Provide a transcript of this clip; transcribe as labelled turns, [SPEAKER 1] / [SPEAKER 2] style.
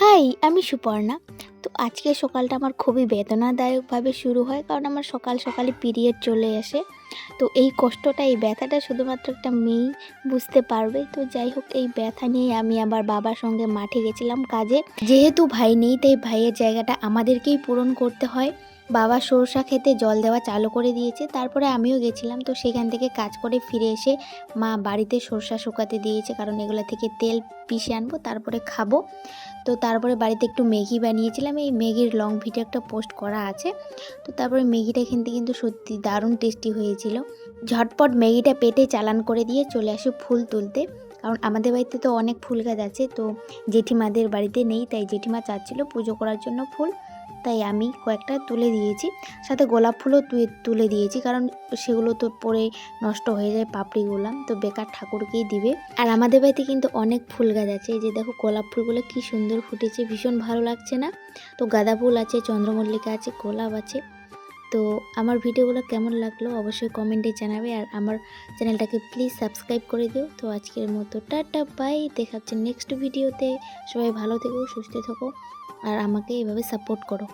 [SPEAKER 1] High, আমি সুপর্ণা। তো আজকে সকালটা আমার খুবই বেদনাদায়কভাবে শুরু হয়, কারণ আমার সকাল সকালে পিরিয়ড চলে আসে। তো এই কষ্টটা, এই ব্যথাটা শুধুমাত্র একটা মেয়েই বুঝতে পারবে। তো যাই হোক, এই ব্যথা নিয়ে আমি আবার বাবার সঙ্গে মাঠে গেছিলাম কাজে। যেহেতু ভাই নেই, তাই ভাইয়ের জায়গাটা আমাদেরকেই পূরণ করতে হয়। বাবা সরষা ক্ষেতে জল দেওয়া চালু করে দিয়েছে, তারপরে আমিও গেছিলাম। তো সেখান থেকে কাজ করে ফিরে এসে মা বাড়িতে সরষা শুকাতে দিয়েছে, কারণ এগুলো থেকে তেল পিষে আনবো, তারপরে খাবো। তো তারপরে বাড়িতে একটু ম্যাগি বানিয়েছিলাম, এই ম্যাগির লং ভিডিও একটা পোস্ট করা আছে। তো তারপরে ম্যাগিটা খেতে কিন্তু সত্যি দারুণ টেস্টি হয়েছিল। ঝটপট ম্যাগিটা পেটে চালান করে দিয়ে চলে আসি ফুল তুলতে, কারণ আমাদের বাড়িতে তো অনেক ফুল গাছ আছে। তো জেঠিমাদের বাড়িতে নেই, তাই জেঠিমা চাচ্ছিল পুজো করার জন্য ফুল, তাই আমি কয়েকটা তুলে দিয়েছি। সাথে গোলাপ ফুলও তুলে দিয়েছি, কারণ সেগুলো তো পরে নষ্ট হয়ে যায় পাপড়িগুলো, তো বেকার ঠাকুরকেই দিবে। আর আমাদের বাড়িতে কিন্তু অনেক ফুল গাছ আছে। এই যে দেখো, গোলাপ ফুলগুলো কি সুন্দর ফুটেছে, ভীষণ ভালো লাগছে না? তো গাঁদা ফুল আছে, চন্দ্রমল্লিকা আছে, গোলাপ আছে। তো আমার ভিডিওগুলো কেমন লাগলো অবশ্যই কমেন্টে জানাবে, আর আমার চ্যানেলটাকে প্লিজ সাবস্ক্রাইব করে দিও। তো আজকের মতো টাটা বাই, দেখা হচ্ছে নেক্সট ভিডিওতে। সবাই ভালো থেকো, সুস্থ থেকো, আর আমাকে এভাবে সাপোর্ট করো।